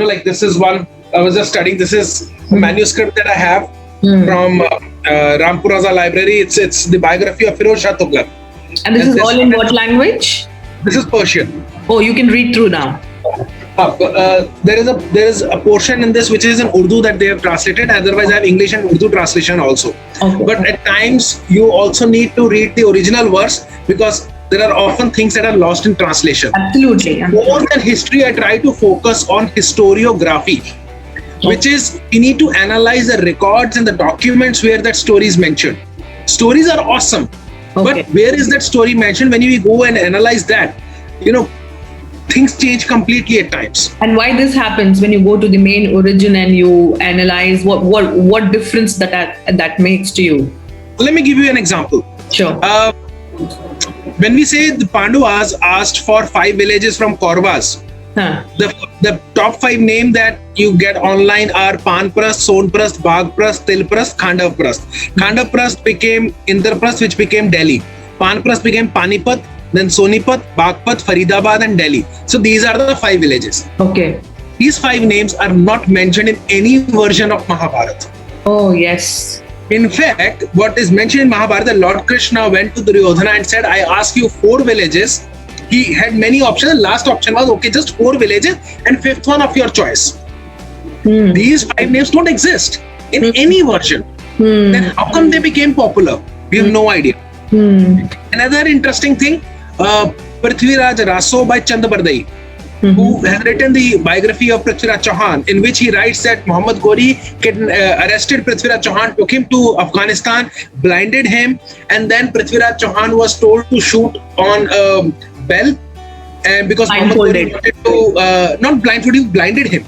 like this is one I was just studying. This is a manuscript that I have from Rampuraza Library. It's the biography of Firoz Shah Tughlaq. And this is all in what language? This is Persian. Oh, you can read through now. There is a portion in this which is in Urdu that they have translated. Otherwise, I have English and Urdu translation also. Okay. But at times, you also need to read the original verse because there are often things that are lost in translation. Absolutely. More than history, I try to focus on historiography, which is you need to analyze the records and the documents where that story is mentioned. Stories are awesome, but where is that story mentioned? When you go and analyze that, things change completely at times. And why this happens when you go to the main origin and you analyze what difference that makes to you? Let me give you an example. Sure. When we say the Pandavas asked for 5 villages from Kauravas, the top 5 name that you get online are Panprast, Sonprast, Bagprast, Tilprast, Khandavprast. Khandavprast became Indraprast, which became Delhi. Panprast became Panipat, then Sonipat, Bagpat, Faridabad, and Delhi. So these are the 5 villages. Okay. These 5 names are not mentioned in any version of Mahabharata. Oh, yes. In fact, what is mentioned in Mahabharata, Lord Krishna went to Duryodhana and said, I ask you 4 villages. He had many options. The last option was, okay, just 4 villages and 5th one of your choice. These 5 names don't exist in any version. Then how come they became popular? We have no idea. Another interesting thing, Prithviraj Raso by Chandabardai, who has written the biography of Prithviraj Chauhan, in which he writes that Muhammad Ghori arrested Prithviraj Chauhan, took him to Afghanistan, blinded him, and then Prithviraj Chauhan was told to shoot on a bell, and because Muhammad Ghori wanted to not blindfold, he blinded him.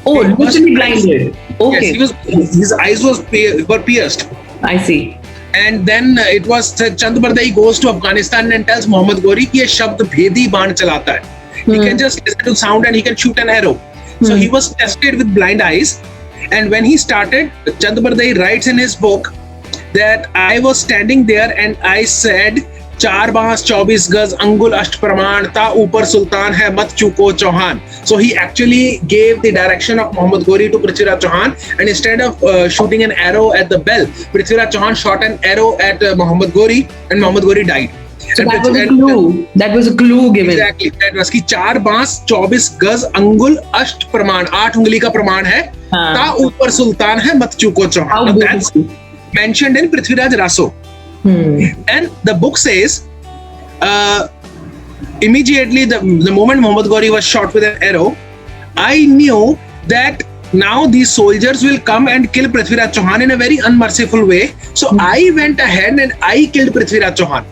Oh, literally blinded. Okay. Yes, his eyes were pierced. I see. And then it was Chandabardai goes to Afghanistan and tells Muhammad Ghori कि ये शब्द भेदी बाण चलाता है. He can just listen to sound and he can shoot an arrow. So he was tested with blind eyes. And when he started, Chandabardai writes in his book that I was standing there and I said, 4 बांस 24 गज अंगुल अष्ट प्रमाण ता ऊपर सुल्तान है मत चूको Chauhan. So he actually gave the direction of Muhammad Ghori to Prithviraj Chauhan, and instead of shooting an arrow at the bell, Prithviraj Chauhan shot an arrow at Muhammad Ghori, and Muhammad Ghori died. So that was a clue. That was a clue given. Exactly. That was कि 4 बांस 24 गज अंगुल अष्ट प्रमाण 8 उंगली का प्रमाण है ता ऊपर सुल्तान है मत चूको Chauhan. That's mentioned in Prithviraj Raso. And the book says immediately the moment Muhammad Ghori was shot with an arrow, I knew that now these soldiers will come and kill Prithviraj Chauhan in a very unmerciful way. So I went ahead and I killed Prithviraj Chauhan.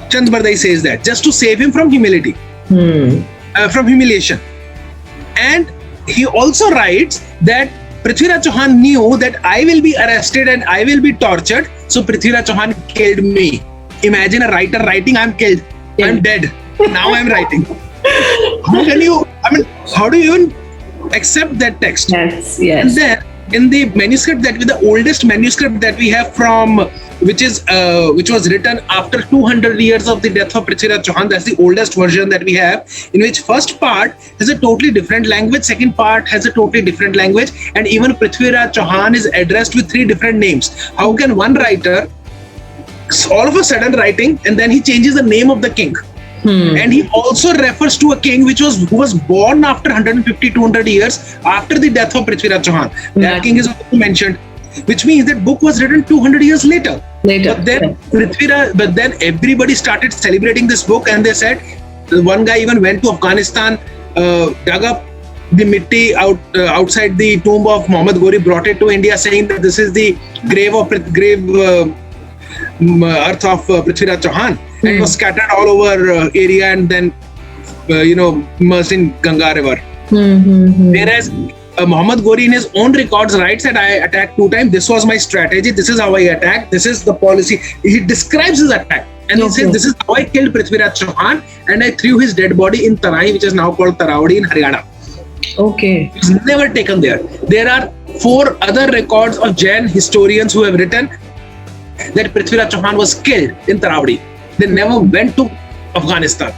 Chandabardai says that just to save him from humility, from humiliation. And he also writes that Prithviraj Chauhan knew that I will be arrested and I will be tortured. So Prithviraj Chauhan killed me. Imagine a writer writing, I'm killed. I'm dead. Now I'm writing. How do you even accept that text? Yes. And then in the manuscript the oldest manuscript that we have from, which was written after 200 years of the death of Prithviraj Chauhan, that's the oldest version that we have, in which first part has a totally different language, second part has a totally different language, and even Prithviraj Chauhan is addressed with 3 different names. How can one writer all of a sudden writing and then he changes the name of the king? And he also refers to a king who was born after 150-200 years after the death of Prithviraj Chauhan. That king is also mentioned, which means that book was written 200 years later. But then everybody started celebrating this book, and they said one guy even went to Afghanistan, dug up the mitti outside the tomb of Muhammad Ghori, brought it to India, saying that this is the grave earth of Prithviraj Chauhan, and it was scattered all over area and then immersed in Ganga river. Whereas Muhammad Ghori in his own records writes that I attacked 2 times. This was my strategy. This is how I attacked. This is the policy. He describes his attack. And he says, this is how I killed Prithviraj Chauhan, and I threw his dead body in Tarai, which is now called Tarawadi in Haryana. Okay. It's never taken there. There are 4 other records of Jain historians who have written that Prithviraj Chauhan was killed in Tarawadi. They never went to Afghanistan.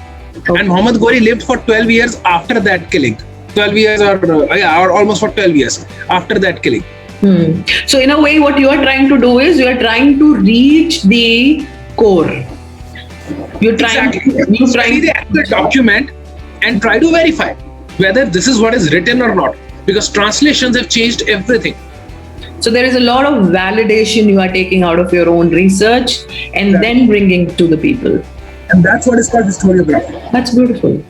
And Muhammad Ghori lived for 12 years after that killing. 12 years or almost for 12 years after that killing. So in a way, what you are trying to do is you are trying to reach the core. You're trying Exactly. you Study the actual document and try to verify whether this is what is written or not, because translations have changed everything. So there is a lot of validation you are taking out of your own research and then bringing to the people. And that's what is called historiography. That's beautiful.